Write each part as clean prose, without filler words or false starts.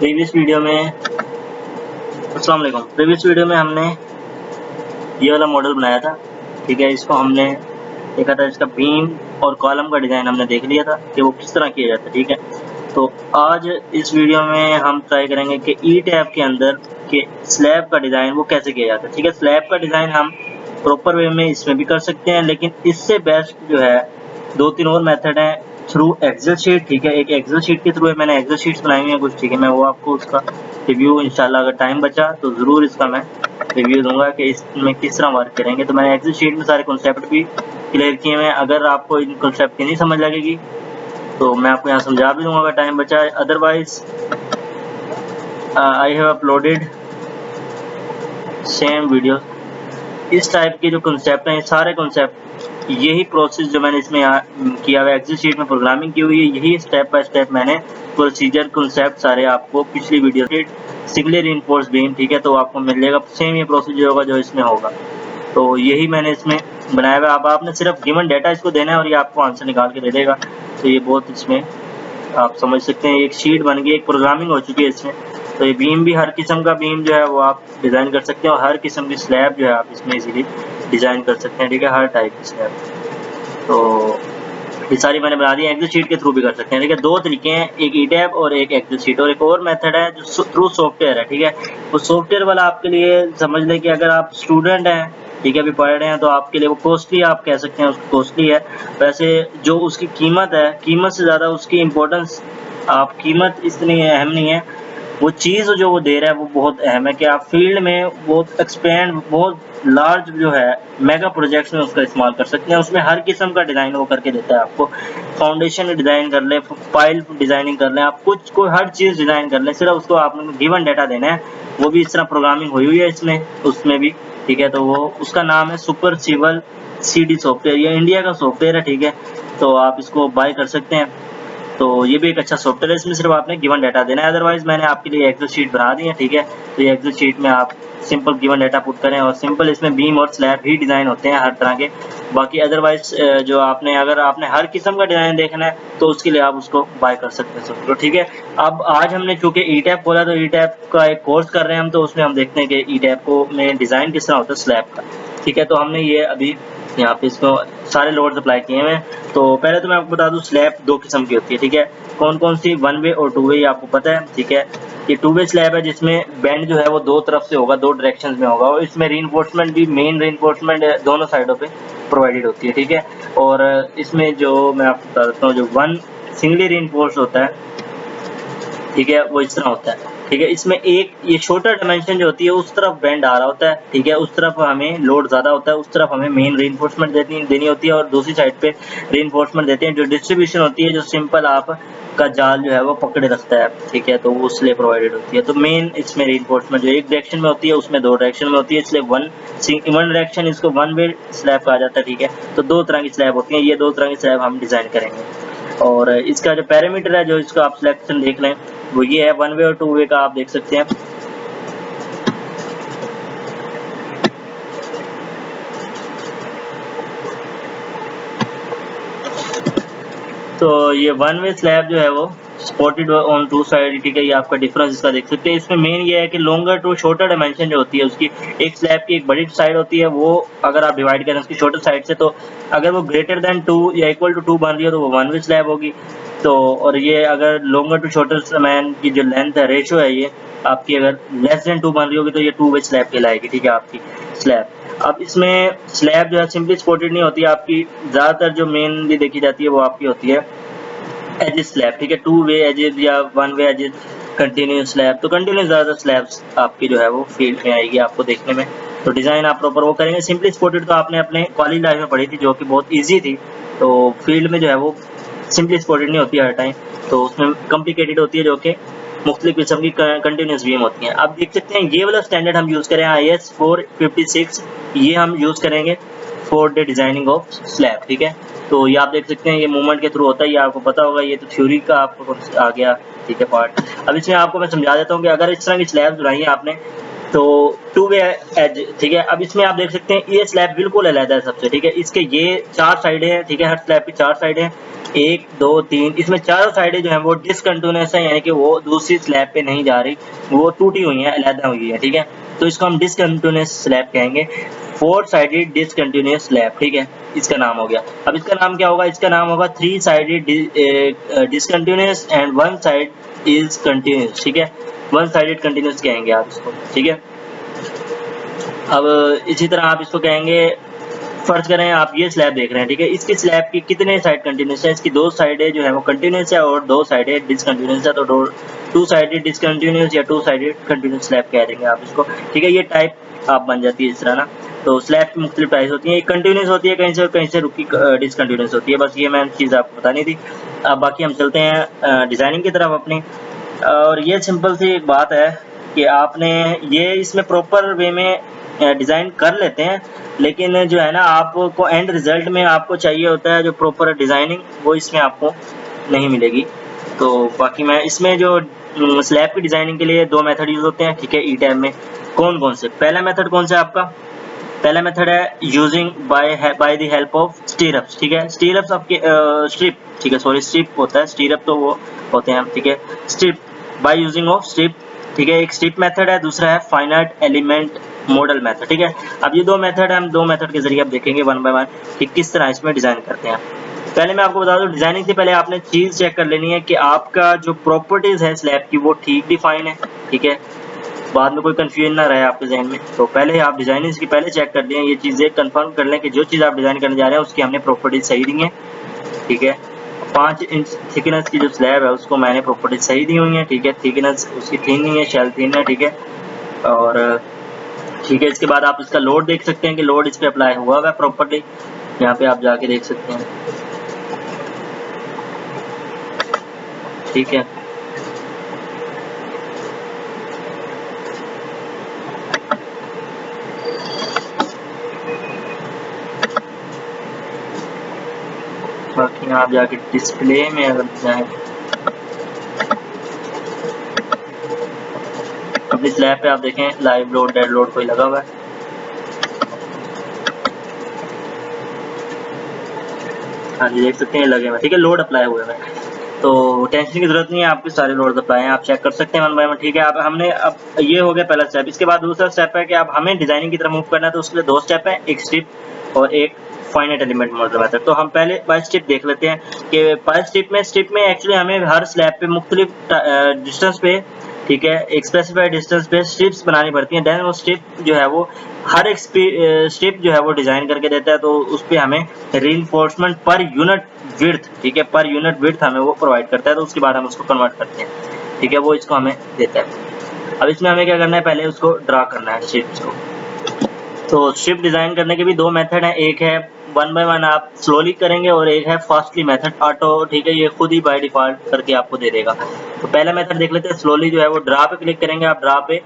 Previous video में अस्सलाम वालेकुम। प्रीवियस वीडियो में हमने ये वाला मॉडल बनाया था, ठीक है। इसको हमने देखा था, इसका बीम और कॉलम का डिज़ाइन हमने देख लिया था कि वो किस तरह किया जाता है, ठीक है। तो आज इस वीडियो में हम ट्राई करेंगे कि ई टैब के अंदर के स्लैब का डिज़ाइन वो कैसे किया जाता है, ठीक है। स्लैब का डिज़ाइन हम प्रॉपर वे में इसमें भी कर सकते हैं, लेकिन इससे बेस्ट जो है 2-3 और मेथड हैं थ्रू एक्सेल शीट, ठीक है। एक एक्सेल शीट के थ्रू है, मैंने एक्सेल शीट्स बनाई हुई हैं कुछ, ठीक है। मैं वो आपको उसका रिव्यू इंशाल्लाह अगर टाइम बचा तो ज़रूर इसका मैं रिव्यू दूंगा कि इसमें किस तरह वर्क करेंगे। तो मैंने एक्सेल शीट में सारे कॉन्सेप्ट भी क्लियर किए हुए हैं। अगर आपको इन कॉन्सेप्ट की नहीं समझ लगेगी तो मैं आपको यहाँ समझा भी दूंगा अगर टाइम बचा है। Otherwise I have uploaded same video. इस टाइप के जो कॉन्सेप्ट हैं, सारे कॉन्सेप्ट, यही प्रोसेस जो मैंने इसमें किया हुआ है, एक्सेल शीट में प्रोग्रामिंग की हुई है, यही स्टेप बाय स्टेप मैंने प्रोसीजर कॉन्सेप्ट सारे आपको पिछली वीडियो सिंगली रीइंफोर्स बीम, ठीक है, तो आपको मिल जाएगा। सेम ये प्रोसीजर होगा जो इसमें होगा, तो यही मैंने इसमें बनाया हुआ है। अब आपने सिर्फ गिवन डाटा इसको देना है और ये आपको आंसर निकाल के दे देगा। तो ये बहुत इसमें आप समझ सकते हैं, एक शीट बन गई, एक प्रोग्रामिंग हो चुकी है इसमें। तो ये बीम भी हर किस्म का बीम जो है वो आप डिज़ाइन कर सकते हैं और हर किस्म की स्लैब जो है आप इसमें इजीली डिज़ाइन कर सकते हैं, ठीक है, हर टाइप की स्लैब। तो ये सारी मैंने बना दी है, एक्सेल शीट के थ्रू भी कर सकते हैं, ठीक है। दो तरीके हैं, एक ई टैब और एक एक्सेल शीट। और एक और मेथड है जो थ्रू सॉफ्टवेयर है, ठीक है। वो सॉफ्टवेयर वाला आपके लिए समझ लें कि अगर आप स्टूडेंट हैं, ठीक है, अभी पढ़ रहे हैं, तो आपके लिए वो कॉस्टली आप कह सकते हैं, उसको कॉस्टली है। वैसे जो उसकी कीमत है, कीमत से ज़्यादा उसकी इम्पोर्टेंस, आप कीमत इतनी अहम नहीं है, वो चीज़ जो वो दे रहा है वो बहुत अहम है कि आप फील्ड में बहुत एक्सपेंड, बहुत लार्ज जो है मेगा प्रोजेक्ट्स में उसका इस्तेमाल कर सकते हैं। उसमें हर किस्म का डिज़ाइन वो करके देता है आपको। फाउंडेशन डिज़ाइन कर लें, फाइल डिज़ाइनिंग कर लें, आप कुछ कोई हर चीज़ डिज़ाइन कर लें, सिर्फ उसको आपने गिवन डाटा देना है। वो भी इस तरह प्रोग्रामिंग हुई हुई है इसमें, उसमें भी, ठीक है। तो वो उसका नाम है सुपर सिविल CD सॉफ्टवेयर। ये इंडिया का सॉफ्टवेयर है, ठीक है, तो आप इसको बाय कर सकते हैं। तो ये भी एक अच्छा सॉफ्टवेयर है, इसमें सिर्फ आपने गिवन डाटा देना है। अदरवाइज मैंने आपके लिए एक्सेल शीट बना दी है, ठीक है। तो ये एक्सेल शीट में आप सिंपल गिवन डाटा पुट करें और सिंपल इसमें बीम और स्लैब ही डिज़ाइन होते हैं हर तरह के। बाकी अदरवाइज जो आपने, अगर आपने हर किस्म का डिज़ाइन देखना है तो उसके लिए आप उसको बाय कर सकते हैं सॉफ्टवेयर, ठीक है। अब आज हमने चूँकि ई टैब खोला तो ई टैब का एक कोर्स कर रहे हैं हम, तो उसमें हम देखते हैं कि ई टैब को में डिज़ाइन किस तरह होता है स्लैब का, ठीक है। तो हमने ये अभी यहाँ पे इसको सारे लोड्स अप्लाई किए हुए हैं। तो पहले तो मैं आपको बता दूं, स्लैब दो किस्म की होती है, ठीक है। कौन कौन सी, वन वे और टू वे, ये आपको पता है, ठीक है। ये टू वे स्लैब है जिसमें बेंड जो है वो दो तरफ से होगा, दो डायरेक्शंस में होगा, और इसमें रीइंफोर्समेंट भी, मेन रीइंफोर्समेंट दोनों साइडों पे प्रोवाइडेड होती है, ठीक है। और इसमें जो मैं आपको बता देता हूँ, जो वन सिंगली रीइंफोर्स होता है, ठीक है, वो इस तरह होता है, ठीक है। इसमें एक ये शॉर्टर डायमेंशन जो होती है उस तरफ बेंड आ रहा होता है, ठीक है, उस तरफ हमें लोड ज़्यादा होता है, उस तरफ हमें मेन रीइंफोर्समेंट देनी होती है, और दूसरी साइड पे रीइंफोर्समेंट देते हैं। जो डिस्ट्रीब्यूशन होती है, जो सिंपल आप का जाल जो है वो पकड़े रखता है, ठीक है, तो वो उसलिए प्रोवाइडेड होती है। तो मेन इसमें रीइंफोर्समेंट जो एक डायरेक्शन में होती है उसमें दो डायरेक्शन में होती है, इसलिए वन डायरेक्शन, इसको वन वे स्लैब कहा जाता है, ठीक है। तो दो तरह की स्लैब होती है, ये दो तरह की स्लैब हम डिज़ाइन करेंगे। और इसका जो पैरामीटर है, जो इसका आप सिलेक्शन देख लें, वो ये है। वन वे और टू वे का आप देख सकते हैं। तो ये वन वे स्लैब जो है वो सपोर्टेड ऑन टू साइड, ठीक है, ये आपका डिफरेंस इसका देख सकते हैं। इसमें मेन ये है कि लॉन्गर टू शॉर्टर डायमेंशन जो होती है उसकी, एक स्लैब की एक बड़ी साइड होती है, वो अगर आप डिवाइड करें उसकी शॉर्टर साइड से, तो अगर वो ग्रेटर देन 2 या इक्वल टू 2 बन रही है तो वो वन वे स्लैब होगी। तो और ये अगर लॉन्गर टू शॉर्टर मैन की जो लेंथ है, रेशियो है, ये आपकी अगर लेस देन 2 बन रही होगी तो ये टू वे स्लैब कहलाएगी, ठीक है, आपकी स्लैब। अब इसमें स्लैब जो है सिंपली सपोर्टेड नहीं होती आपकी, ज़्यादातर जो मेनली देखी जाती है वो आपकी होती है एजेस स्लैब, ठीक है, टू वे एजेस या one way edges, continuous slab. तो कंटिन्यूस ज़्यादा स्लैब्स आपकी जो है वो फील्ड में आएगी आपको देखने में। तो डिज़ाइन आप प्रॉपर वो करेंगे। सिंपली सपोर्टेड तो आपने अपने कॉलेज लाइफ में पढ़ी थी, जो कि बहुत ईजी थी। तो फील्ड में जो है वो सिंपली सपोर्टेड नहीं होती हर टाइम, तो उसमें कॉम्प्लिकेटेड होती है, जो कि मुख्तलिफ किस्म की कंटिन्यूस बीम होती हैं। आप देख सकते हैं ये वाला स्टैंडर्ड हम यूज़ करें IS 456, ये हम यूज़ करेंगे for the designing of slab, ठीक है। तो ये आप देख सकते हैं ये मूवमेंट के थ्रू होता है, ये आपको पता होगा, ये तो थ्योरी का आपको आ गया, ठीक है, पार्ट। अब इसमें आपको मैं समझा देता हूँ कि अगर इस तरह की स्लैब बनाई है आपने तो टू वे एज, ठीक है। अब इसमें आप देख सकते हैं ये स्लैब बिल्कुल अलग है सबसे, ठीक है। इसके ये चार साइडें हैं, ठीक है, हर स्लैब की चार साइडें हैं। 1 2 3 इसमें चारों साइडें जो है वो डिसकंटिन्यूअस है, यानी कि वो दूसरी स्लैब पे नहीं जा रही, वो टूटी हुई है, अलहदा हुई है, ठीक है। तो इसको हम डिसकंटिन्यूअस स्लैब कहेंगे, 4 साइडेड डिसकंटिन्यूअस स्लैब, ठीक है, इसका नाम हो गया। अब इसका नाम क्या होगा? इसका नाम होगा 3 sided discontinuous and 1 side is continuous, ठीक है, 1 साइडेड कंटिन्यूअस कहेंगे आप इसको, ठीक है। अब इसी तरह आप इसको कहेंगे, फर्ज करें आप ये स्लैब देख रहे हैं, ठीक है, इसकी स्लैब की कितने साइड कंटिन्यूस है? इसकी 2 साइडें जो है वो कंटिन्यूस है और 2 साइडें डिसकंटिन्यूस है, तो 2 साइडेड डिसकंटिन्यूस या 2 साइडेड कंटिन्यूस स्लैब कह देंगे आप इसको, ठीक है। ये टाइप आप बन जाती है इस तरह ना। तो स्लैब की मुख्तलिफ टाइप्स होती हैं, एक कंटिन्यूस होती है कहीं से रुकी डिसकंटिन्यूस होती है, बस ये मैंने चीज़ आपको बतानी थी। अब बाकी हम चलते हैं डिज़ाइनिंग की तरफ अपनी, और ये सिंपल सी एक बात है कि आपने ये इसमें प्रॉपर वे में डिज़ाइन कर लेते हैं, लेकिन जो है ना आपको एंड रिजल्ट में आपको चाहिए होता है जो प्रॉपर डिज़ाइनिंग, वो इसमें आपको नहीं मिलेगी। तो बाकी मैं इसमें जो स्लैब की डिज़ाइनिंग के लिए 2 मेथड यूज़ होते हैं, ठीक है, ई-टैब में। कौन-कौन से? पहला मेथड कौन सा है आपका? पहला मेथड है using by the help of स्टीरअप्स, ठीक है। स्टीरअप्स आपके स्ट्रिप, ठीक है, सॉरी स्ट्रिप होता है, स्टीरअप तो वो होते हैं, ठीक है। Strip by using of strip, ठीक है, एक स्ट्रिप मेथड है, दूसरा है फाइनाइट एलिमेंट मॉडल मेथड, ठीक है। अब ये 2 मेथड है, हम 2 मेथड के जरिए अब देखेंगे वन बाय वन कि किस तरह इसमें डिज़ाइन करते हैं। पहले मैं आपको बता दूं, डिज़ाइनिंग से पहले आपने चीज़ चेक कर लेनी है कि आपका जो प्रॉपर्टीज़ है स्लैब की वो ठीक डिफाइन है, ठीक है, बाद में कोई कंफ्यूजन ना रहे आपके जहन में। तो पहले आप डिज़ाइनिंग की पहले चेक कर लें, ये चीज़ें कंफर्म कर लें कि जो चीज़ आप डिज़ाइन करने जा रहे हैं उसकी हमने प्रॉपर्टीज सही दी हैं, ठीक है। 5 इंच थिकनेस की जो स्लैब है उसको मैंने प्रॉपर्टीज सही दी हुई है, ठीक है, थिकनेस उसकी थिन नहीं है, शेल थिन है, ठीक है। और ठीक है, इसके बाद आप इसका लोड देख सकते हैं कि लोड इस पर अप्लाई हुआ है प्रॉपर्ली, यहाँ पे आप जाके देख सकते हैं, ठीक है। बाकी यहाँ आप जाके डिस्प्ले में अगर जाए, अपनी स्लैब पे आप देखें लाइव लोड डेड लोड कोई लगा हुआ है, हाँ जी देख सकते हैं लगे हुए, ठीक है, लोड अप्लाई हुए हैं। तो टेंशन की जरूरत नहीं है, आपके सारे लोड अप्लाई हैं, आप चेक कर सकते हैं वन बाय वन, ठीक है। आप हमने अब ये हो गया पहला स्टेप। इसके बाद दूसरा स्टेप है कि अब हमें डिजाइनिंग की तरफ मूव करना है, तो उसके लिए 2 स्टेप है, एक स्ट्रिप और एक फाइनाइट एलिमेंट मॉडल मेथड। तो हम पहले बाय स्ट्रिप देख लेते हैं कि बाय स्ट्रिप में एक्चुअली हमें हर स्लैब पे मुख्तलिफ डिस्टेंस पे, ठीक है, एक स्पेसिफाइड डिस्टेंस पे स्ट्रिप्स बनानी पड़ती हैं। देन वो स्ट्रिप जो है वो हर एक स्ट्रिप जो है वो डिजाइन करके देता है, तो उस पर हमें रीइंफोर्समेंट पर यूनिट विड्थ, ठीक है, पर यूनिट विड्थ हमें वो प्रोवाइड करता है, तो उसके बाद हम उसको कन्वर्ट करते हैं, ठीक है, वो इसको हमें देता है। अब इसमें हमें क्या करना है, पहले उसको ड्रा करना है स्ट्रिप्स को। तो स्ट्रिप डिजाइन करने के भी 2 मेथड हैं, एक है वन बाय वन आप स्लोली करेंगे और एक है फास्टली मेथड ऑटो, ठीक है, ये खुद ही बाय डिफॉल्ट करके आपको दे देगा। तो पहला मेथड देख लेते हैं, स्लोली जो है वो ड्रा पे क्लिक करेंगे आप, ड्रा पे।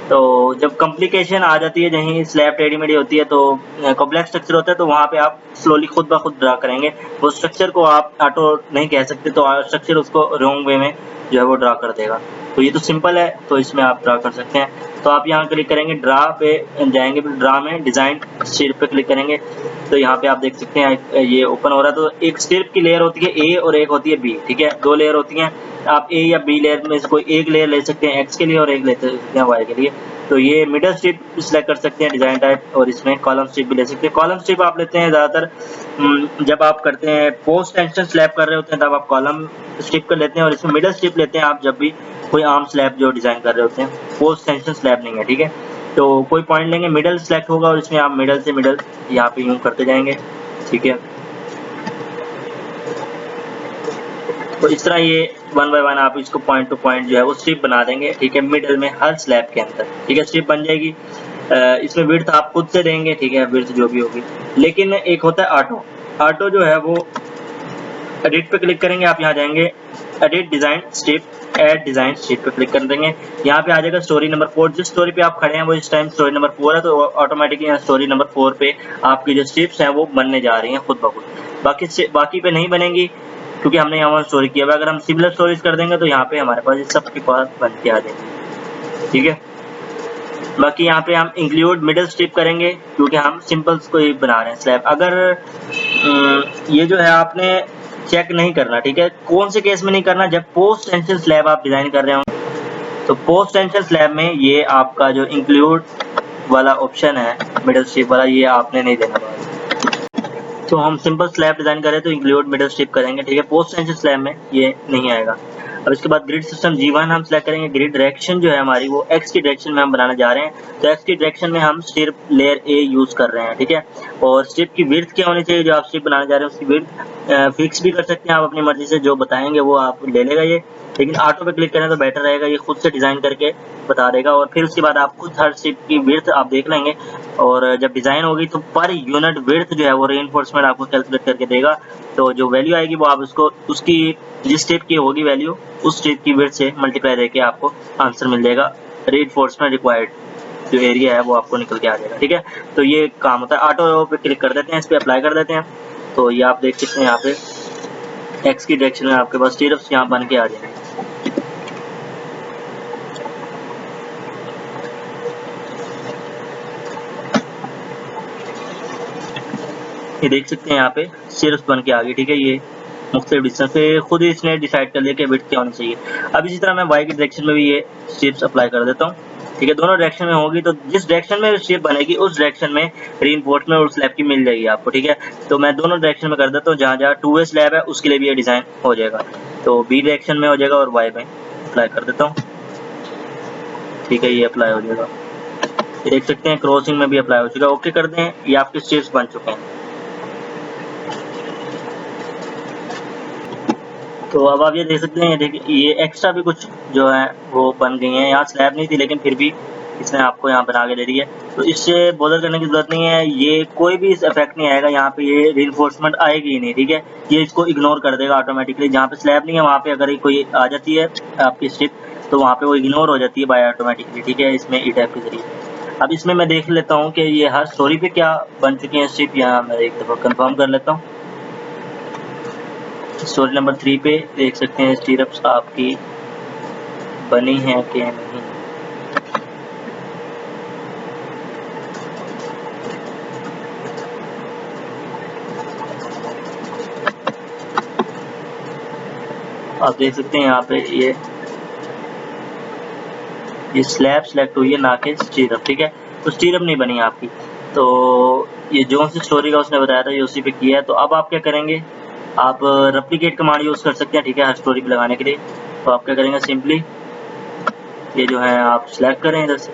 तो जब कॉम्प्लिकेशन आ जाती है, जहीं स्लैब टेढ़ी मेढ़ी होती है, तो कॉम्प्लेक्स स्ट्रक्चर होता है, तो वहाँ पे आप स्लोली खुद ब खुद ड्रा करेंगे, वो स्ट्रक्चर को आप ऑटो नहीं कह सकते, तो स्ट्रक्चर उसको रॉन्ग वे में जो है वो ड्रा कर देगा। तो ये तो सिंपल है, तो इसमें आप ड्रा कर सकते हैं। तो आप यहाँ क्लिक करेंगे, ड्रा पे जाएंगे, फिर ड्रा में डिज़ाइन स्ट्रिप पे क्लिक करेंगे, तो यहाँ पे आप देख सकते हैं ये ओपन हो रहा है। तो एक स्ट्रिप की लेयर होती है ए और एक होती है बी, ठीक है, 2 लेयर होती हैं। आप ए या बी लेयर में से कोई एक लेयर ले सकते हैं एक्स के लिए और एक ले सकते हैं वाई के लिए। तो ये मिडल स्ट्रिप सिलेक्ट कर सकते हैं डिज़ाइन टाइप, और इसमें कॉलम स्ट्रिप भी ले सकते हैं। कॉलम स्ट्रिप आप लेते हैं ज़्यादातर जब आप करते हैं पोस्ट टेंशन स्लैब कर रहे होते हैं, तब आप कॉलम स्ट्रिप कर लेते हैं, और इसमें मिडल स्ट्रिप लेते हैं आप जब भी कोई आर्म स्लैब जो डिज़ाइन कर रहे होते हैं, पोस्ट टेंशन स्लैब नहीं है, ठीक है। तो कोई पॉइंट लेंगे, मिडल सेलेक्ट होगा और इसमें आप मिडल से मिडल यहाँ पे यूँ करते जाएंगे, ठीक है। तो इस तरह ये वन बाय वन आप इसको पॉइंट टू पॉइंट जो है वो स्ट्रिप बना देंगे, ठीक है, मिडल में हर स्लैब के अंदर, ठीक है, स्ट्रिप बन जाएगी। इसमें विड्थ आप खुद से देंगे, ठीक है, विड्थ जो भी होगी। लेकिन एक होता है ऑटो, ऑटो जो है वो एडिट पे क्लिक करेंगे, आप यहाँ जाएंगे edit design strip, add design strip पे क्लिक कर देंगे। यहाँ पे आ जाएगा स्टोरी नंबर 4, जिस स्टोरी पे आप खड़े हैं वो इस टाइम स्टोरी नंबर 4 है, तो ऑटोमेटिकली यहाँ स्टोरी नंबर 4 पे आपकी जो स्ट्रिप्स हैं वो बनने जा रही हैं खुद ब खुद। बाकी पे नहीं बनेंगी क्योंकि हमने यहाँ स्टोरी किया हुआ। अगर हम सिमिलर स्टोरीज कर देंगे तो यहाँ पे हमारे पास सबके पास बन के आ जाएंगे, ठीक है। बाकी यहाँ पे हम इंक्लूड मिडल स्ट्रिप करेंगे क्योंकि हम सिंपल्स को ही बना रहे हैं स्लैब। अगर ये जो है आपने चेक नहीं करना, ठीक है। कौन से केस में नहीं करना? जब पोस्ट टेंशन स्लैब आप डिजाइन कर रहे हो, तो पोस्ट टेंशन स्लैब में ये आपका जो इंक्लूड वाला ऑप्शन है मिडल स्ट्रिप वाला, ये आपने नहीं देना। तो हम सिंपल स्लैब डिजाइन करें तो इंक्लूड मिडल स्ट्रिप करेंगे, ठीक है। पोस्ट टेंशन स्लैब में ये नहीं आएगा। अब इसके बाद ग्रिड सिस्टम G1 हम सिलेक्ट करेंगे। ग्रिड डायरेक्शन जो है हमारी वो एक्स की डायरेक्शन में हम बनाने जा रहे हैं, तो एक्स की डायरेक्शन में हम स्ट्रिप लेयर A यूज कर रहे हैं, ठीक है। और स्ट्रिप की विड्थ क्या होनी चाहिए? जो आप स्ट्रिप बनाने जा रहे हैं उसकी विड्थ फिक्स भी कर सकते हैं आप अपनी मर्जी से, जो बताएंगे वो आप ले लेगा ये, लेकिन ऑटो पे क्लिक करें तो बेटर रहेगा, ये खुद से डिजाइन करके बता देगा। और फिर उसके बाद आप खुद हर स्ट्रिप की विड्थ आप देख लेंगे, और जब डिजाइन होगी तो पर यूनिट विड्थ जो है वो रीइंफोर्समेंट आपको कैलकुलेट करके देगा। तो जो वैल्यू आएगी वो आप उसको उसकी जिस स्ट्रिप की होगी वैल्यू, उस स्ट्रिप की विड्थ से मल्टीप्लाई करके आपको आंसर मिल जाएगा। रीइंफोर्समेंट रिक्वायर्ड जो एरिया है वो आपको निकल के आ जाएगा, ठीक है। तो ये काम होता है। ऑटो पे क्लिक कर देते हैं, इस पे अप्लाई कर देते हैं, तो ये आप देख सकते हैं यहाँ पे एक्स की डायरेक्शन में आपके पास स्ट्रिप्स यहाँ बन के आ जाएंगे। ये देख सकते हैं यहाँ पे स्ट्रिप्स बन के आ गई, ठीक है। ये मुख्तलिफ डिस्टेंस पे खुद ही इसने डिसाइड कर लिया कि विड्थ क्या होनी चाहिए। अब इसी तरह मैं वाई की डायरेक्शन में भी ये स्ट्रिप्स अप्लाई कर देता हूँ, ठीक है। दोनों डायरेक्शन में होगी, तो जिस डायरेक्शन में स्ट्रिप बनेगी उस डायरेक्शन में रीइंफोर्समेंट और स्लैब की मिल जाएगी आपको, ठीक है। तो मैं दोनों डायरेक्शन में कर देता हूँ, जहाँ जहाँ 2 वे स्लैब है उसके लिए भी ये डिजाइन हो जाएगा। तो बी डायरेक्शन में हो जाएगा और वाई में अप्लाई कर देता हूँ, ठीक है। ये अप्लाई हो जाएगा, ये देख सकते हैं क्रॉसिंग में भी अप्लाई हो चुका है। ओके कर दें, ये आपके स्ट्रिप्स बन चुके हैं। तो अब आप ये देख सकते हैं, देखिए ये एक्स्ट्रा भी कुछ जो है वो बन गई हैं। यहाँ स्लैब नहीं थी लेकिन फिर भी इसने आपको यहाँ बना के दे दी है, तो इससे बॉदर करने की जरूरत नहीं है। ये कोई भी इस इफेक्ट नहीं आएगा, यहाँ पे ये रीइंफोर्समेंट आएगी ही नहीं, ठीक है। ये इसको इग्नोर कर देगा ऑटोमेटिकली। जहाँ पे स्लैब नहीं है वहाँ पे अगर कोई आ जाती है आपकी स्ट्रिप, तो वहाँ पे वो इग्नोर हो जाती है बाय ऑटोमेटिकली, ठीक है, इसमें ई टैप के जरिए। अब इसमें मैं देख लेता हूँ कि ये हर स्टोरी पे क्या बन चुकी है स्ट्रिप, यहाँ मैं एक दफ़ा कंफर्म कर लेता हूँ। स्टोरी नंबर 3 पे देख सकते हैं स्टीरअप्स आपकी बनी है कि नहीं। आप देख सकते हैं यहाँ पे ये स्लैब सेलेक्ट हुई है, ना कि स्टीरअप, ठीक है। तो स्टीरअप नहीं बनी आपकी, तो ये जो सी स्टोरी का उसने बताया था ये उसी पे किया है। तो अब आप क्या करेंगे, आप रेप्लिकेट कमांड यूज कर सकते हैं, ठीक है, हर स्टोरी पे लगाने के लिए। तो आप क्या करेंगे, सिंपली ये जो है आप सिलेक्ट करें इधर से,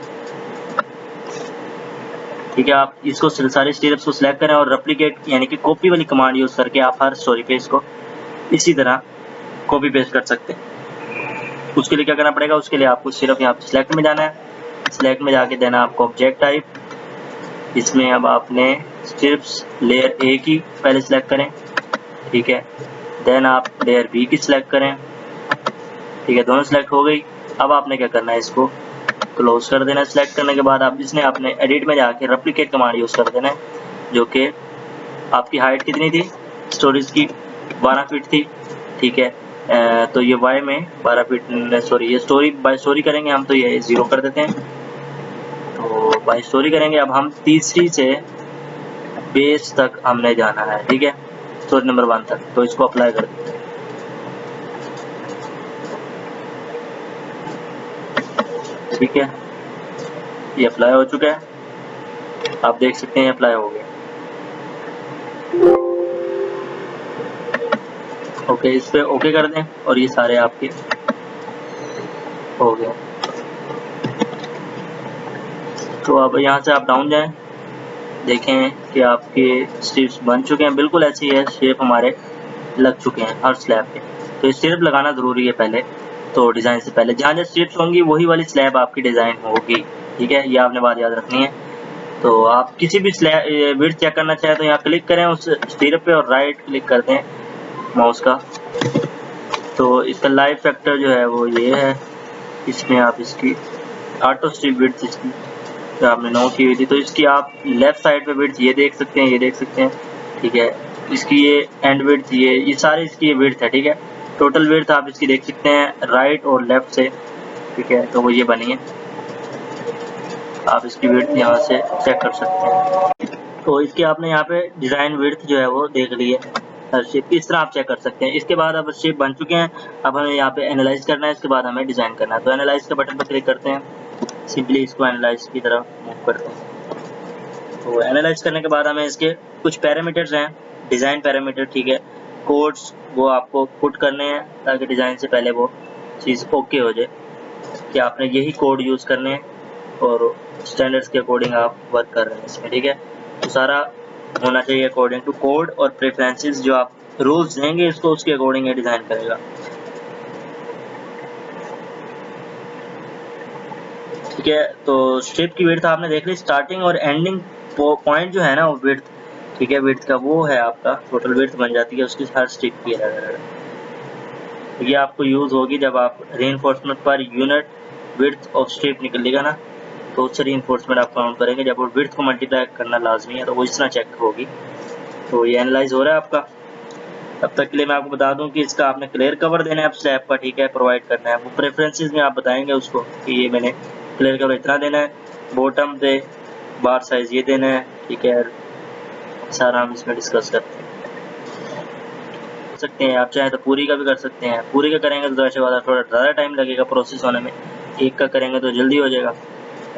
ठीक है। आप इसको सारे स्टीरअप्स को सिलेक्ट करें और रेप्लिकेट यानी कि कॉपी वाली कमांड यूज करके आप हर स्टोरी पे इसको इसी तरह कॉपी पेस्ट कर सकते हैं। उसके लिए क्या करना पड़ेगा, उसके लिए आपको सिर्फ यहाँ पे सिलेक्ट में जाना है, सिलेक्ट में जाके देना आपको ऑब्जेक्ट टाइप। इसमें अब आपने स्ट्रिप्स लेयर A की पहले सिलेक्ट करें, ठीक है, देन आप लेयर B की सिलेक्ट करें, ठीक है, दोनों सिलेक्ट हो गई। अब आपने क्या करना है, इसको क्लोज कर देना है। सिलेक्ट करने के बाद आप इसने अपने एडिट में जाके रेप्लिकेट कमांड यूज कर देना है, जो कि आपकी हाइट कितनी थी स्टोरीज की, 12 फीट थी, ठीक है। तो ये वाई में 12 फीट, सॉरी ये स्टोरी बाय स्टोरी करेंगे हम, तो ये 0 कर देते हैं। तो बाय स्टोरी करेंगे। अब हम तीसरी से बेस तक हमने जाना है, ठीक है, स्टोरी नंबर 1 तक। तो इसको अप्लाई कर देते हैं, ठीक है, ये अप्लाई हो चुका है। आप देख सकते हैं अप्लाई हो गया। ओके, इस पे ओके कर दें और ये सारे आपके हो गए। तो अब यहाँ से आप डाउन जाएं, देखें कि आपके स्ट्रिप्स बन चुके हैं, बिल्कुल ऐसे ही है, शेप हमारे लग चुके हैं हर स्लैब पे। तो स्ट्रिप लगाना ज़रूरी है पहले, तो डिज़ाइन से पहले जहाँ जहाँ स्ट्रिप्स होंगी वही वाली स्लैब आपकी डिज़ाइन होगी, ठीक है, ये आपने बात याद रखनी है। तो आप किसी भी स्लैब विड्थ चेक करना चाहें तो यहाँ क्लिक करें उस स्ट्रिप पे और राइट क्लिक कर दें माउस का। तो इसका लाइव फैक्टर जो है वो ये है, इसमें आप इसकी ऑटो स्ट्रिप विड्थ इसकी जो आपने नो की हुई थी, तो इसकी आप लेफ्ट साइड पे विड्थ ये देख सकते हैं, ये देख सकते हैं, ठीक है। इसकी ये एंड विड्थ ये सारे इसकी ये विड्थ है, ठीक है। टोटल विड्थ आप इसकी देख सकते हैं राइट और लेफ्ट से, ठीक है। तो वो ये बनी है, आप इसकी विड्थ यहाँ से चेक कर सकते हैं। तो इसकी आपने यहाँ पे डिज़ाइन विड्थ जो है वो देख ली है, हर शेप इस तरह आप चेक कर सकते हैं। इसके बाद अब शेप बन चुके हैं, अब हमें यहाँ पे एनालाइज करना है, इसके बाद हमें डिज़ाइन करना है। तो एनालाइज के बटन पर क्लिक करते हैं, सिंपली इसको एनालाइज की तरफ मूव करते हैं। तो एनालाइज करने के बाद हमें इसके कुछ पैरामीटर्स हैं, डिज़ाइन पैरामीटर, ठीक है, कोड्स वो आपको पुट करने हैं ताकि डिज़ाइन से पहले वो चीज़ ओके हो जाए कि आपने यही कोड यूज़ करने हैं और स्टैंडर्ड्स के अकॉर्डिंग आप वर्क कर रहे हैं इसमें, ठीक है। तो सारा होना चाहिए अकॉर्डिंग टू कोड और प्रेफरेंसेस, जो आप रूल्स देंगे इसको उसके अकॉर्डिंग ये डिज़ाइन करेगा, ठीक है। तो स्ट्रिप की विड्थ आपने देख ली, स्टार्टिंग और एंडिंग पॉइंट जो है ना वो विड्थ, ठीक है, विड्थ का वो है आपका टोटल विड्थ बन जाती है उसकी हर स्ट्रिप की अलग-अलग। ये आपको यूज़ होगी जब आप reinforcement per unit width of strip निकलेगा ना, तो उससे रीइंफोर्समेंट आप काउंट करेंगे। जब वो विड्थ को मल्टीप्लाई करना लाजमी है तो वो इस तरह चेक होगी। तो ये एनालाइज हो रहा है आपका। तब तक के लिए मैं आपको बता दूं कि इसका आपने क्लियर कवर देना है आप स्लैब का, ठीक है, प्रोवाइड करना है। वो प्रेफरेंसेस में आप बताएंगे उसको कि ये मैंने क्लियर कवर इतना देना है, बॉटम पे बार साइज ये देना है, ठीक है। सारा हम इसमें डिस्कस करते हैं। आप चाहें तो पूरी का भी कर सकते हैं। पूरी का करेंगे तो वैसे वाला थोड़ा ज़्यादा टाइम लगेगा प्रोसेस होने में, एक का करेंगे तो जल्दी हो जाएगा।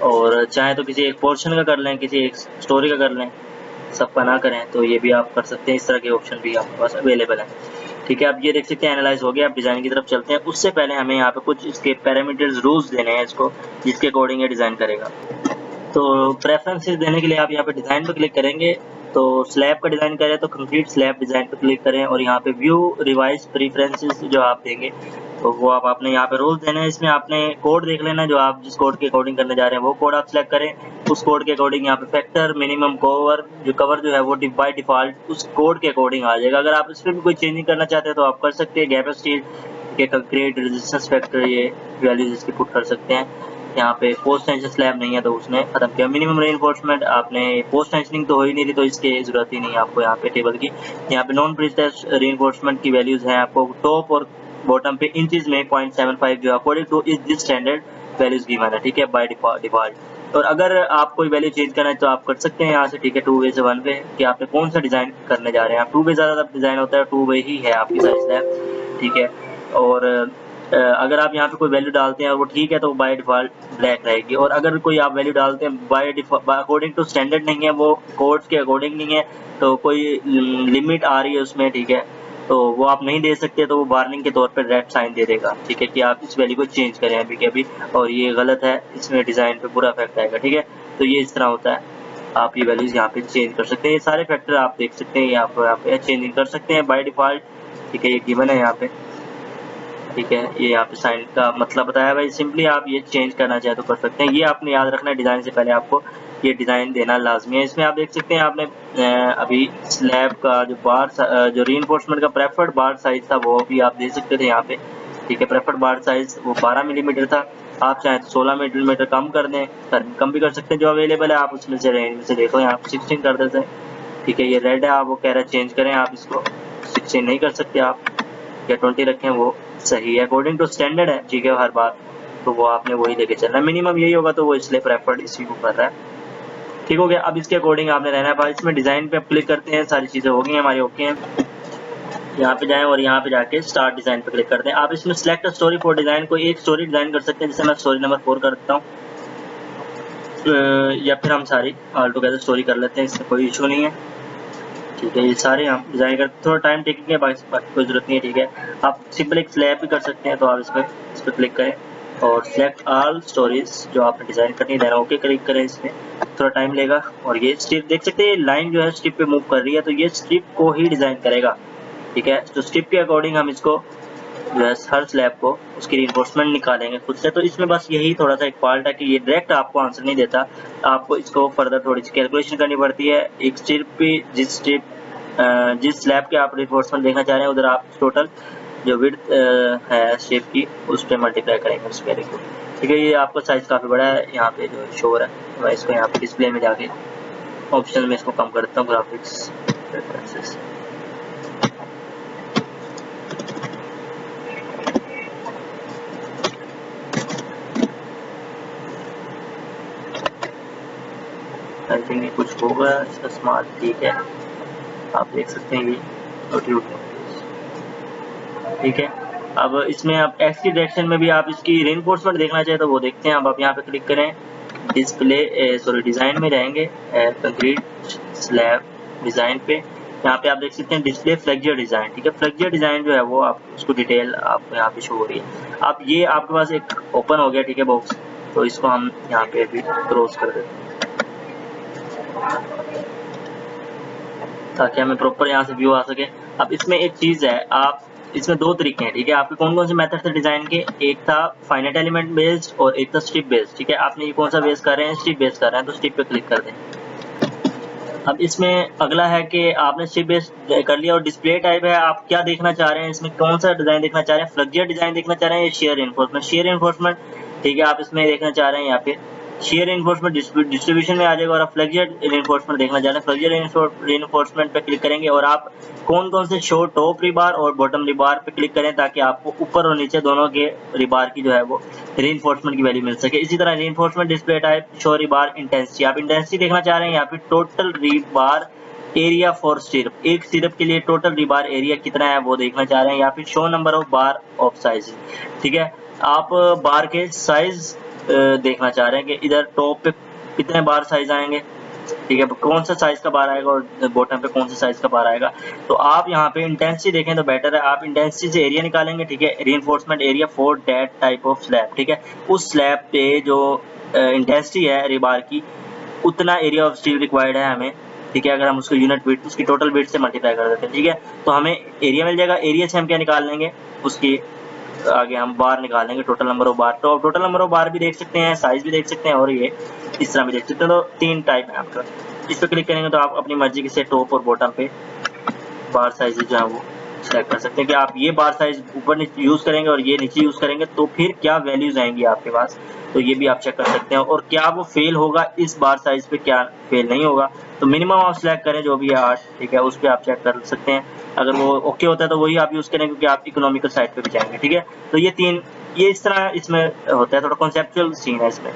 और चाहे तो किसी एक पोर्शन का कर लें, किसी एक स्टोरी का कर लें, सबका ना करें तो ये भी आप कर सकते हैं। इस तरह के ऑप्शन भी आपके पास अवेलेबल हैं, ठीक है। आप ये देख सकते हैं एनालाइज हो गया। आप डिज़ाइन की तरफ चलते हैं। उससे पहले हमें यहाँ पे कुछ इसके पैरामीटर्स रूल्स देने हैं इसको, जिसके अकॉर्डिंग ये डिज़ाइन करेगा। तो प्रेफरेंसेस देने के लिए आप यहाँ पे डिज़ाइन पर क्लिक करेंगे। तो स्लैब का डिज़ाइन करें तो कंप्लीट स्लैब डिज़ाइन पर क्लिक करें और यहाँ पे व्यू रिवाइज प्रेफरेंसेस जो आप देंगे तो वो आपने यहाँ पे रूल्स देने हैं। इसमें आपने कोड देख लेना, जो आप जिस कोड के अकॉर्डिंग करने जा रहे हैं वो कोड आप सिलेक्ट करें। उस कोड के अकॉर्डिंग यहाँ पे फैक्टर मिनिमम कवर जो है वो बाय डिफ़ॉल्ट उस कोड के अकॉर्डिंग आ जाएगा। अगर आप इस पर भी कोई चेंजिंग करना चाहते हैं तो आप कर सकते हैं। गैप स्टील के कंक्रीट रेजिस्टेंस फैक्टर ये वैल्यूज इसकी पुट कर सकते हैं। यहाँ पे पोस्ट टेंशन स्लैब नहीं है तो उसने खत्म किया। मिनिमम रेनफोर्समेंट आपने पोस्ट टेंशनिंग तो हो ही नहीं रही तो इसकी जरूरत ही नहीं है आपको यहाँ पे टेबल की। यहाँ पे नॉन प्रीस्टेस रेनफोर्समेंट की वैल्यूज हैं आपको टॉप और बॉटम पे इंचेस में 0.75 जो according two is this standard values given है, ठीक है, बाय डिफॉल्ट। और अगर आप कोई वैल्यू चेंज करना है तो आप कर सकते हैं यहाँ से, ठीक है, 2 वे से 1 वे कि आपने कौन सा डिजाइन करने जा रहे हैं। आप 2 वे ज्यादा डिजाइन होता है, 2 वे ही है आपकी साइज स्लैब, ठीक है। और अगर आप यहाँ पे कोई वैल्यू डालते हैं और वो ठीक है तो बाय डिफ़ॉल्ट ब्लैक रहेगी। और अगर कोई आप वैल्यू डालते हैं बाय अकॉर्डिंग टू स्टैंडर्ड नहीं है, वो कोड्स के अकॉर्डिंग नहीं है, तो कोई लिमिट आ रही है उसमें, ठीक है, तो वो आप नहीं दे सकते, तो वो वार्निंग के तौर पर रेड साइन दे देगा, ठीक है, कि आप इस वैल्यू को चेंज करें अभी के अभी और ये गलत है, इसमें डिज़ाइन पे बुरा इफेक्ट आएगा, ठीक है। तो ये इस तरह होता है, आप ये वैल्यूज़ यहाँ पे चेंज कर सकते हैं। ये सारे फैक्टर आप देख सकते हैं, आप यहाँ पे चेंजिंग कर सकते हैं बाय डिफ़ॉल्ट, ठीक है, ये गिवन है यहाँ पे, ठीक है। ये यहाँ पे साइन का मतलब बताया भाई, सिंपली आप ये चेंज करना चाहे तो कर सकते हैं। ये आपने याद रखना है, डिज़ाइन से पहले आपको ये डिज़ाइन देना लाजमी है। इसमें आप देख सकते हैं आपने अभी स्लैब का जो बार जो रीइंफोर्समेंट का प्रेफर्ड बार साइज था वो भी आप दे सकते थे यहाँ पे, ठीक है। प्रेफर्ड बार साइज वो 12 मिलीमीटर था, आप चाहें तो 16 मिलीमीटर कम कर दें, कम भी कर सकते हैं, जो अवेलेबल है आप उसमें से रेंज में से देखो, यहाँ पे 16 कर देते हैं, ठीक है। ये रेड है, आप वो कह रहे हैं चेंज करें, आप इसको 16 नहीं कर सकते आप, या 20 रखें, वो सही है अकॉर्डिंग टू स्टैंडर्ड है, ठीक है, हर बार तो वो आपने वही लेके चलना है। मिनिमम यही होगा तो वो इसलिए प्रेफर्ड इसी को कर रहा है, ठीक हो गया। अब इसके अकॉर्डिंग आपने रहना है। इसमें डिज़ाइन पे आप क्लिक करते हैं, सारी चीज़ें हो गई हैं हमारी, ओके हैं। यहाँ पे जाएं और यहाँ पे जाके स्टार्ट डिज़ाइन पे क्लिक करते हैं। आप इसमें सिलेक्ट स्टोरी फॉर डिज़ाइन, कोई एक स्टोरी डिज़ाइन कर सकते हैं, जैसे मैं स्टोरी नंबर 4 कर देता हूँ, या फिर हम सारी ऑल टुगेदर स्टोरी कर लेते हैं, इसमें कोई इशू नहीं है, ठीक है। ये सारे हम डिज़ाइन करते, थोड़ा टाइम टेकिंग है, बाकी कोई ज़रूरत नहीं है, ठीक है। आप सिंपल एक स्लैब भी कर सकते हैं, तो आप इस पर क्लिक करें और सिलेक्ट ऑल स्टोरीज जो आपने डिज़ाइन करनी है, देना ओके क्लिक करें। इसमें थोड़ा टाइम लेगा और ये स्ट्रिप देख सकते हैं, लाइन जो है स्ट्रिप पे मूव कर रही है, तो ये स्ट्रिप को ही डिज़ाइन करेगा, ठीक है। तो स्ट्रिप के अकॉर्डिंग हम इसको जो है हर स्लैब को उसकी रिइंफोर्समेंट निकालेंगे खुद से। तो इसमें बस यही थोड़ा सा एक फॉल्ट है कि ये डायरेक्ट आपको आंसर नहीं देता, आपको इसको फर्दर थोड़ी सी कैलकुलेशन करनी पड़ती है। एक स्ट्रिप पे जिस स्लैब के आप रिइंफोर्समेंट देखना चाह रहे हैं उधर आप टोटल जो विड्थ है स्ट्रिप की उस पर मल्टीप्लाई करेंगे उस वैल्यू को, ठीक है। ये आपका साइज काफ़ी बड़ा है, यहाँ पे जो शो हो रहा है, तो मैं इसको यहाँ पे डिस्प्ले में जाके ऑप्शन में इसको कम कर देता हूँ, ग्राफिक्स प्रेफरेंसेस। आई थिंक ये कुछ होगा इसका स्मार्ट, ठीक है, आप देख सकते हैं ये ठीक है। अब इसमें आप एक्स की डायरेक्शन में भी आप इसकी रेनफोर्समेंट देखना चाहे तो वो देखते हैं। अब आप यहाँ पे क्लिक करें, डिज़ाइन में जाएंगे, कंक्रीट स्लैब डिज़ाइन पे। यहाँ पे आप देख सकते हैं डिस्प्ले फ्लेक्चर डिज़ाइन। ठीक है, फ्लेक्चर डिज़ाइन जो है वो आप उसको डिटेल आपको यहाँ पे शो हो रही है। अब ये आपके पास एक ओपन हो गया, ठीक है, बॉक्स, तो इसको हम यहाँ पे अभी क्लोज कर देते हैं ताकि हमें प्रॉपर यहाँ से व्यू आ सके। अब इसमें एक चीज़ है, आप इसमें दो तरीके हैं। ठीक है, आपके कौन कौन से मेथड थे डिज़ाइन के, एक था फाइनाइट एलिमेंट बेस्ड और एक था स्ट्रिप बेस्ड। ठीक है, आपने ये कौन सा बेस कर रहे हैं, स्ट्रिप बेस कर रहे हैं, तो स्ट्रिप पे क्लिक कर दें। अब इसमें अगला है कि आपने स्ट्रिप बेस कर लिया और डिस्प्ले टाइप है, आप क्या देखना चाह रहे हैं, इसमें कौन सा डिज़ाइन देखना चाह रहे हैं, फ्लेक्चर डिज़ाइन देखना चाह रहे हैं या शेयर एनफोर्समेंट। शेयर एनफोर्समेंट, ठीक है, आप इसमें देखना चाह रहे हैं, यहाँ पे शेयर एनफोर्समेंट डिस्ट्रीब्यूशन में आ जाएगा और आप फ्लेक्चर रेनफोर्समेंट देखना चाह रहे हैं, फ्लेक्चर रेनफोर्समेंट पे क्लिक करेंगे और आप कौन कौन से शो टॉप रिबार और बॉटम रिबार पे क्लिक करें ताकि आपको ऊपर और नीचे दोनों के रिबार की जो है वो रेनफोर्समेंट की वैल्यू मिल सके। इसी तरह reinforcement display type show रिबार intensity, आप इंटेंसिटी देखना चाह रहे हैं, यहाँ पे टोटल रिबार एरिया फॉर स्टिरप, एक स्टिरप के लिए टोटल रिबार एरिया कितना है वो देखना चाह रहे हैं, या फिर show number of bar of size. ठीक है, आप बार के साइज देखना चाह रहे हैं कि इधर टॉप पे कितने बार साइज आएंगे। ठीक है, कौन सा साइज का बार आएगा और बॉटम पे कौन सा साइज का बार आएगा। तो आप यहाँ पे इंटेंसिटी देखें तो बेटर है, आप इंटेंसिटी से एरिया निकालेंगे। ठीक है, reinforcement area for that type of slab. ठीक है, उस स्लैब पे जो इंटेंसिटी है रिबार की, उतना एरिया ऑफ स्टील रिक्वायर्ड है हमें। ठीक है, अगर हम उसको यूनिट वेट उसकी टोटल वेट से मल्टीप्लाई कर देते हैं, ठीक है, तो हमें एरिया मिल जाएगा। एरिया से हम क्या निकाल लेंगे, उसकी आगे हम बार निकाल लेंगे, टोटल नंबर ऑफ बार। तो टोटल नंबर ऑफ बार भी देख सकते हैं, साइज भी देख सकते हैं और ये इस तरह भी देख सकते हैं। तो तीन टाइप है आपका। इस पर क्लिक करेंगे तो आप अपनी मर्जी के से टॉप और बॉटम पे बार साइज जो है वो सेलेक्ट कर सकते हैं कि आप ये बार साइज ऊपर नीचे यूज़ करेंगे और ये नीचे यूज़ करेंगे तो फिर क्या वैल्यूज आएंगी आपके पास। तो ये भी आप चेक कर सकते हैं और क्या वो फेल होगा इस बार साइज पे, क्या फेल नहीं होगा। तो मिनिमम आप सिलेक्ट करें जो भी है 8, ठीक है, उस पर आप चेक कर सकते हैं। अगर वो ओके होता है तो वही आप यूज़ करें क्योंकि आप इकोनॉमिकल साइड पे भी जाएंगे। ठीक है, तो ये इस तरह इसमें होता है, थोड़ा कॉन्सेप्चुअल सीन है इसमें।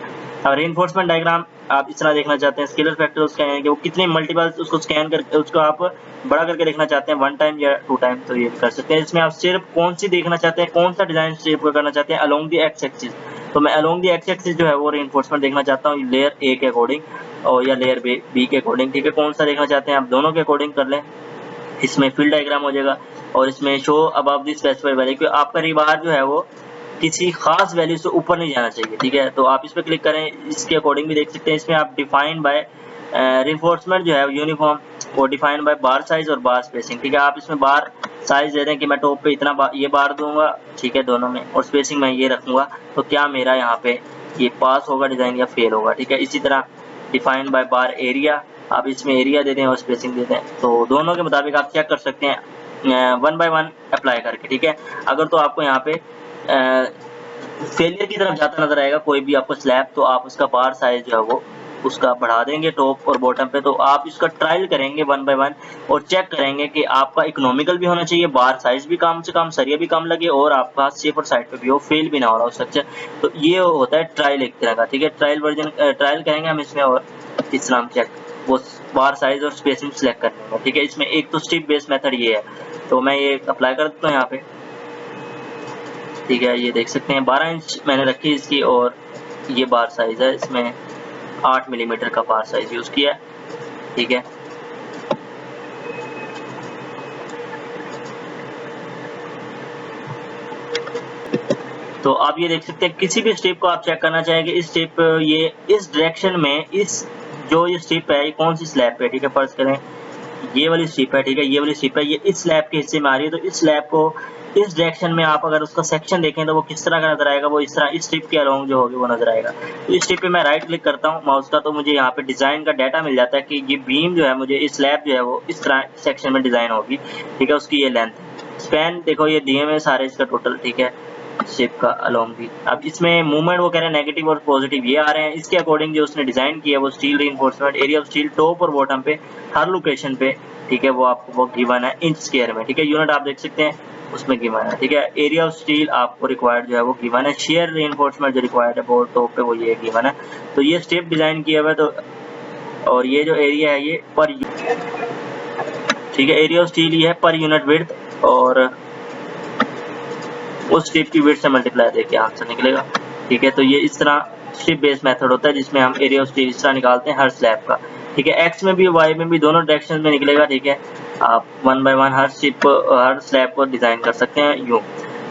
और रेनफोर्समेंट डायग्राम आप इस तरह देखना चाहते हैं, स्केलर फैक्टर उसका है कि वो कितने मल्टीपल्स उसको स्कैन करके उसको आप बड़ा करके देखना चाहते हैं 1 टाइम या 2 टाइम, तो ये भी कर सकते हैं। इसमें आप सिर्फ कौन सी देखना चाहते हैं, कौन सा डिजाइन शेप करना चाहते हैं अलोंग दी एक्स एक्सिस, तो मैं अलोंग दी एक्स एक्सिस जो है वो रेनफोर्समेंट देखना चाहता हूँ लेयर ए के अकॉर्डिंग और या लेयर बी के अकॉर्डिंग। ठीक है, कौन सा देखना चाहते हैं आप दोनों के अकॉर्डिंग कर लें। इसमें फील्ड डायग्राम हो जाएगा और इसमें शो अबव दी स्पेसिफाइड वैल्यू, क्योंकि आपका रिबार जो है वो किसी खास वैल्यू से ऊपर नहीं जाना चाहिए। ठीक है, तो आप इस पर क्लिक करें, इसके अकॉर्डिंग भी देख सकते हैं। इसमें आप डिफाइन बाय रिइंफोर्समेंट जो है यूनिफॉर्म और डिफाइन बाय बार साइज और बार स्पेसिंग। ठीक है, आप इसमें बार साइज दे दें कि मैं टॉप पे इतना ये बार दूंगा, ठीक है, दोनों में, और स्पेसिंग मैं ये रखूंगा, तो क्या मेरा यहाँ पे ये पास होगा डिजाइन या फेल होगा। ठीक है, इसी तरह डिफाइन बाय बार एरिया, आप इसमें एरिया दे दें और स्पेसिंग दे दें, तो दोनों के मुताबिक आप चेक कर सकते हैं 1 बाय 1 अप्लाई करके। ठीक है, अगर तो आपको यहाँ पे फेलियर की तरफ जाता नजर आएगा कोई भी आपको स्लैब, तो आप उसका बार साइज जो है वो उसका बढ़ा देंगे टॉप और बॉटम पे। तो आप इसका ट्रायल करेंगे 1 बाय 1 और चेक करेंगे कि आपका इकोनॉमिकल भी होना चाहिए, बार साइज भी कम से कम, सरिया भी कम लगे और आपका सेफर साइड पे भी हो, फेल भी ना हो रहा हो स्ट्रक्चर। तो ये होता है ट्रायल एक तरह का। ठीक है, ट्रायल वर्जन ट्रायल करेंगे हम इसमें और इस तरह हम चेक वो बार साइज और स्पेसिंग सिलेक्ट करने में। ठीक है, इसमें एक तो स्ट्रिप बेस्ड मेथड ये है, तो मैं ये अप्लाई कर देता हूँ यहाँ पे। ठीक है, ये देख सकते हैं 12 इंच मैंने रखी इसकी और ये बार साइज है, इसमें 8 मिलीमीटर का बार साइज यूज किया है। ठीक है, तो आप ये देख सकते हैं किसी भी स्टेप को आप चेक करना चाहेंगे, इस स्टेप ये इस डायरेक्शन में इस जो ये स्टेप है ये कौन सी स्लैब पे। ठीक है, फर्ज करें ये वाली स्ट्रिप है। ठीक है, ये वाली स्ट्रिप है, ये इस स्लैब के हिस्से में आ रही है, तो इस स्लैब को इस डायरेक्शन में आप अगर उसका सेक्शन देखें तो वो किस तरह का नजर आएगा, वो इस तरह इस स्ट्रिप के अलोंग जो होगी वो नजर आएगा। तो इस स्ट्रिप पे मैं राइट क्लिक करता हूँ माउस का, तो मुझे यहाँ पे डिजाइन का डाटा मिल जाता है कि ये बीम जो है मुझे इस स्लैब जो है वो इस तरह सेक्शन में डिजाइन होगी। ठीक है, उसकी ये लेंथ स्पैन देखो ये दिए हुए सारे इसका टोटल। ठीक है, शेप का अलोंग भी। अब इसमें मूवमेंट वो कह रहे हैं नेगेटिव और पॉजिटिव ये आ रहे हैं, इसके अकॉर्डिंग जो उसने डिजाइन किया वो steel reinforcement area of steel top और बॉटम पे हर लोकेशन पे। ठीक है, वो आपको वो गिवन है इंच स्क्वायर में। ठीक है, यूनिट आप देख सकते हैं उसमें गिवन है। ठीक है, एरिया ऑफ स्टील आपको रिक्वायर्ड जो है वो गिवन है, शेयर रीइंफोर्समेंट जो रिक्वायर्ड है वो टॉप पे वो ये गिवन है। तो ये स्टेप डिजाइन किया हुआ है, तो और ये जो एरिया है ये पर ठीक है। एरिया ऑफ स्टील ये है पर यूनिट विड्थ, और उस स्ट्रिप की विड्थ से मल्टीप्लाई देके आंसर निकलेगा। ठीक है, तो ये इस तरह स्ट्रिप बेस्ड मेथड होता है जिसमें हम एरिया ऑफ स्टील इस तरह निकालते हैं हर स्लैब का। ठीक है, एक्स में भी वाई में भी दोनों डायरेक्शन में निकलेगा। ठीक है, आप 1 बाय 1 हर स्ट्रिप हर स्लैब को डिजाइन कर सकते हैं यूं।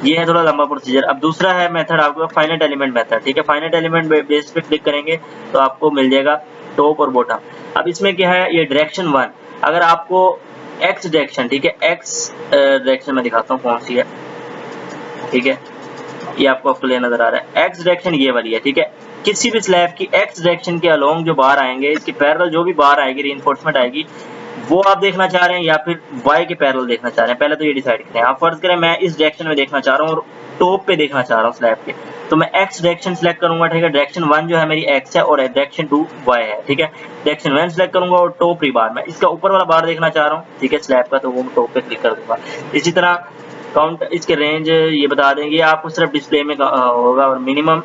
ये है थोड़ा लंबा प्रोसीजर। अब दूसरा है मेथड आपका फाइनाइट एलिमेंट मेथड। ठीक है, फाइनाइट एलिमेंट बेस पे क्लिक करेंगे तो आपको मिल जाएगा टॉप और बॉटम। अब इसमें क्या है, ये डायरेक्शन 1, अगर आपको एक्स डायरेक्शन, ठीक है, एक्स डायरेक्शन में दिखाता हूँ कौन सी है। ठीक है, ये आपको क्लियर नजर आ रहा है, एक्स डायरेक्शन ये वाली है। ठीक है, किसी भी स्लैब की एक्स डायरेक्शन के अलोंग जो बार आएंगे, इसके पैरेलल जो भी बार आएगी, रीइंफोर्समेंट आएगी, वो आप देखना चाह रहे हैं या फिर वाई के पैरेलल देखना चाह रहे हैं, पहले तो ये डिसाइड करें। आप फर्ज करें मैं इस डायरेक्शन में देखना चाह रहा हूँ और टॉप पे देखना चाह रहा हूँ स्लैब के, तो मैं एक्स डायरेक्शन सेलेक्ट करूंगा। ठीक है, डायरेक्शन 1 जो है मेरी एक्स है और डायरेक्शन 2 वाई है। ठीक है, डायरेक्शन 1 सेलेक्ट करूंगा और टॉप बार, मैं इसका ऊपर वाला बार देखना चाह रहा हूँ, ठीक है, स्लैब का, तो वो टॉप पे क्लिक कर दूंगा। इसी तरह काउंट, इसके रेंज ये बता देंगे आपको, सिर्फ डिस्प्ले में होगा, और मिनिमम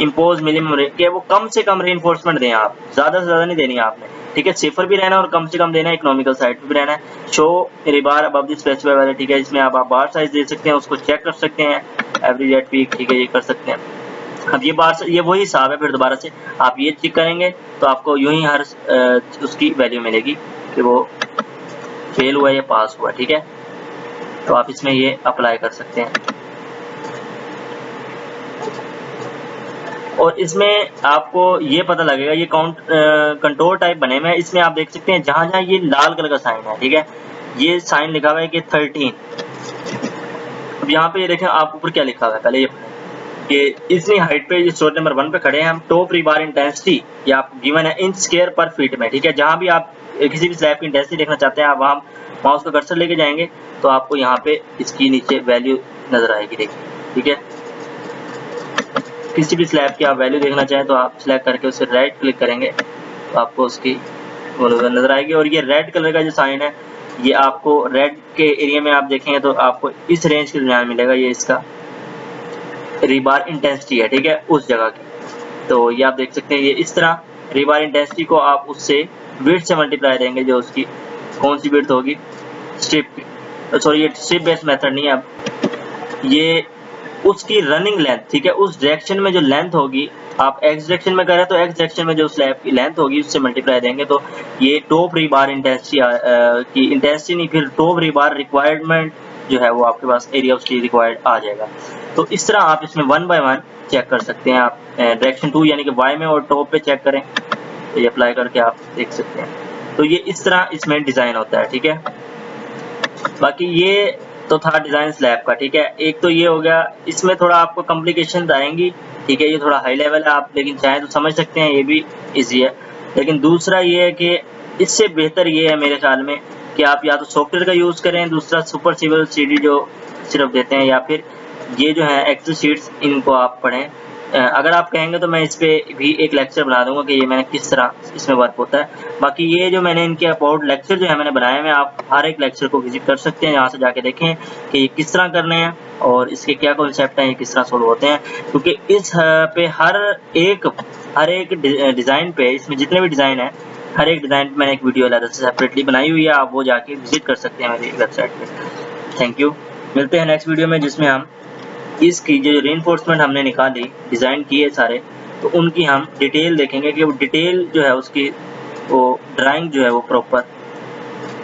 इम्पोज मिनिमम के वो कम से कम रेनफोर्समेंट दें, आप ज्यादा से ज्यादा नहीं देनी है आपने। ठीक है, सेफर भी रहना है और कम से कम देना है, इकोनॉमिकल साइड पे भी रहना है। शो रिबार अबव द स्पेसिफाइड वाले, ठीक है, इसमें आप बार साइज दे सकते हैं, उसको चेक कर सकते हैं, एवरेज एट पीक, ठीक है, ये कर सकते हैं। अब ये बार ये वही हिसाब है, फिर दोबारा से आप ये चेक करेंगे तो आपको यूं ही हर उसकी वैल्यू मिलेगी कि वो फेल हुआ या पास हुआ। ठीक है, तो आप इसमें ये अप्लाई कर सकते हैं। और इसमें आपको ये पता लगेगा, ये कंट्रोल टाइप बने हुए हैं, इसमें आप देख सकते हैं जहां जहां ये लाल कलर का साइन है, ठीक है, ये साइन लिखा हुआ है कि 13। अब यहाँ पे ये देखें आप ऊपर क्या लिखा हुआ है, पहले ये कि इतनी हाइट पे, ये स्टोर नंबर 1 पे खड़े हैं हम, टॉप रीबार इंटेंसिटी या आप गिवन है इंच स्क्वायर पर फीट में। ठीक है, जहां भी आप किसी भी स्लैब की इंटेंसिटी देखना चाहते हैं, आप वहां माउस का कर्सर लेके जाएंगे तो आपको यहाँ पे इसकी नीचे वैल्यू नजर आएगी, देखिए। ठीक है, किसी भी स्लैब की आप वैल्यू देखना चाहें तो आप सिलेक्ट करके उसे राइट क्लिक करेंगे तो आपको उसकी नजर आएगी। और ये रेड कलर का जो साइन है, ये आपको रेड के एरिया में आप देखेंगे तो आपको इस रेंज के दरमियान मिलेगा, ये इसका रीबार इंटेंसिटी है। ठीक है, उस जगह की, तो ये आप देख सकते हैं, ये इस तरह रीबार इंटेंसिटी को आप उससे विड्थ से मल्टीप्लाई देंगे, जो उसकी कौन सी विड्थ होगी, स्ट्रिप, सॉरी ये स्ट्रिप बेस्ड मेथड नहीं है, अब ये उसकी रनिंग लेंथ, ठीक है, उस डायरेक्शन में जो लेंथ होगी, आप एक्स डायरेक्शन में करें तो एक्स डायरेक्शन में जो स्लैब की लेंथ होगी उससे मल्टीप्लाई देंगे, तो ये टॉप रीबार इंटेंसिटी की इंटेंसिटी नहीं, फिर टॉप रीबार रिक्वायरमेंट जो है वो आपके पास एरिया ऑफ स्टील रिक्वायर्ड आ जाएगा। तो इस तरह आप इसमें 1 बाय 1 चेक कर सकते हैं। आप डायरेक्शन 2 यानी कि वाई में और टॉप पे चेक करें तो ये अप्लाई करके आप देख सकते हैं। तो ये इस तरह इसमें डिजाइन होता है। ठीक है, बाकी ये तो था डिजाइन स्लैब का। ठीक है, एक तो ये हो गया, इसमें थोड़ा आपको कॉम्प्लिकेशन आएंगी। ठीक है, ये थोड़ा हाई लेवल है, आप लेकिन चाहें तो समझ सकते हैं, ये भी इजी है। लेकिन दूसरा ये है कि इससे बेहतर ये है मेरे ख्याल में कि आप या तो सॉफ्टवेयर का यूज करें, दूसरा सुपर सिविल CD जो सिर्फ देते हैं, या फिर ये जो है एक्सेल शीट्स, इनको आप पढ़ें। अगर आप कहेंगे तो मैं इस पे भी एक लेक्चर बना दूंगा कि ये मैंने किस तरह इसमें वर्क होता है। बाकी ये जो मैंने इनके अबाउट लेक्चर जो है मैंने बनाए हैं, आप हर एक लेक्चर को विजिट कर सकते हैं, यहाँ से जाके देखें कि ये किस तरह करने हैं और इसके क्या कॉन्सेप्ट हैं, ये किस तरह सोल्व होते हैं। क्योंकि इस पे हर एक डिज़ाइन पे, इसमें जितने भी डिज़ाइन है, हर एक डिज़ाइन पे मैंने एक वीडियो अलग से सेपरेटली बनाई हुई है, आप वो जाके विजिट कर सकते हैं मेरी वेबसाइट पे। थैंक यू, मिलते हैं नेक्स्ट वीडियो में, जिसमें हम इसकी जो रीइंफोर्समेंट हमने निकाली, डिज़ाइन किए सारे, तो उनकी हम डिटेल देखेंगे कि वो डिटेल जो है उसकी वो ड्राइंग जो है वो प्रॉपर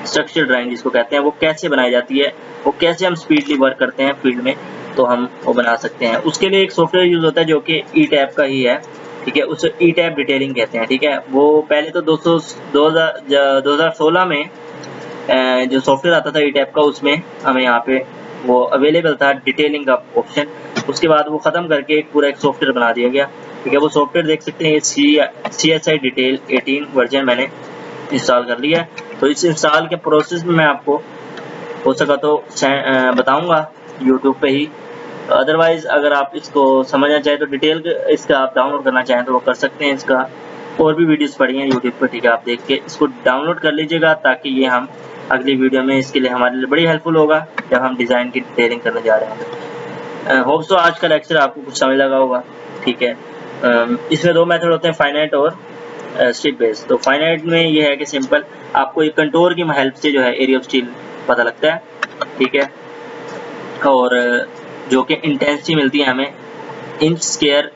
स्ट्रक्चर ड्राइंग जिसको कहते हैं, वो कैसे बनाई जाती है, वो कैसे हम स्पीडली वर्क करते हैं फील्ड में, तो हम वो बना सकते हैं। उसके लिए एक सॉफ्टवेयर यूज होता है जो कि ई-टैब का ही है। ठीक है, उसे ई-टैब डिटेलिंग कहते हैं। ठीक है, वो पहले तो 2016 में जो सॉफ्टवेयर आता था ई-टैब का, उसमें हमें यहाँ पे वो अवेलेबल था डिटेलिंग का ऑप्शन। उसके बाद वो ख़त्म करके एक पूरा एक सॉफ्टवेयर बना दिया गया। ठीक है, वो सॉफ्टवेयर देख सकते हैं, CSI डिटेल 18 वर्जन मैंने इंस्टॉल कर लिया है। तो इस इंस्टॉल के प्रोसेस में मैं आपको हो सका तो बताऊंगा यूट्यूब पे ही। अदरवाइज अगर आप इसको समझना चाहें तो डिटेल इसका आप डाउनलोड करना चाहें तो वो कर सकते हैं। इसका और भी वीडियोस पड़ी हैं यूट्यूब पर। ठीक है, आप देख के इसको डाउनलोड कर लीजिएगा, ताकि ये हम अगली वीडियो में इसके लिए हमारे लिए बड़ी हेल्पफुल होगा जब हम डिज़ाइन की डिटेलिंग करने जा रहे हैं। होप सो आज का लेक्चर आपको कुछ समझ लगा होगा। ठीक है, इसमें 2 मेथड होते हैं, फाइनाइट और स्ट्रिप बेस। तो फाइनाइट में ये है कि सिंपल आपको एक कंटोर की हेल्प से जो है एरिया ऑफ स्टील पता लगता है, ठीक है, और जो कि इंटेंसिटी मिलती है हमें इंच स्क्वायर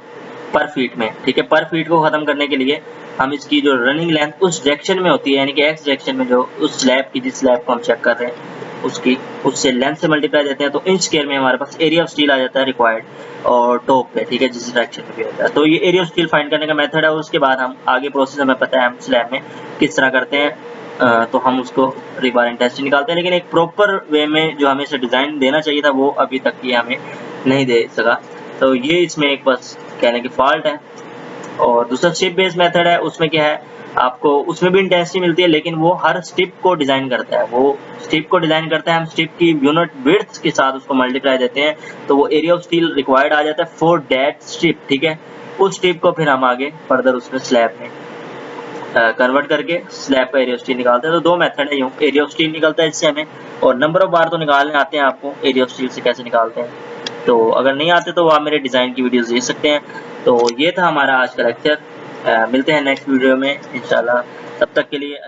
पर फीट में, ठीक है। पर फीट को खत्म करने के लिए हम इसकी जो रनिंग लेंथ उस डायरेक्शन में होती है, यानी कि एक्स डायरेक्शन में, जो उस स्लैब की, जिस स्लैब को हम चेक कर रहे हैं उसकी, उससे लेंथ से मल्टीप्लाई देते हैं तो इंच स्क्वायर में हमारे पास एरिया ऑफ स्टील आ जाता है रिक्वायर्ड, और टॉप पे, ठीक है, जिस डायरेक्शन में भी होता है। तो ये एरिया ऑफ स्टील फाइंड करने का मेथड है, और उसके बाद हम आगे प्रोसेस हमें पता है हम स्लैब में किस तरह करते हैं, तो हम उसको रिबार इंटेंसिटी निकालते हैं, लेकिन एक प्रॉपर वे में जो हमें इसे डिज़ाइन देना चाहिए था वो अभी तक ये हमें नहीं दे सका। तो ये इसमें एक बस कहने की फॉल्ट है। और दूसरा स्ट्रिप बेस्ड मेथड है, उसमें क्या है, आपको उसमें भी इंटेंसिटी मिलती है, लेकिन वो हर स्ट्रिप को डिज़ाइन करता है, वो स्ट्रिप को डिज़ाइन करता है, हम स्ट्रिप की यूनिट विड्थ के साथ उसको मल्टीप्लाई देते हैं, तो वो एरिया ऑफ स्टील रिक्वायर्ड आ जाता है फॉर दैट स्ट्रिप, ठीक है। उस स्ट्रिप को फिर हम आगे फर्दर उसमें स्लैब में कन्वर्ट करके स्लैब का एरिया ऑफ स्टील निकालते हैं। तो दो मेथड है, यूँ एरिया ऑफ स्टील निकलता है इससे हमें, और नंबर ऑफ बार तो निकालने आते हैं आपको एरिया ऑफ स्टील से कैसे निकालते हैं, तो अगर नहीं आते तो आप मेरे डिज़ाइन की वीडियोस देख सकते हैं। तो ये था हमारा आज का लेक्चर, मिलते हैं नेक्स्ट वीडियो में इंशाल्लाह, तब तक के लिए।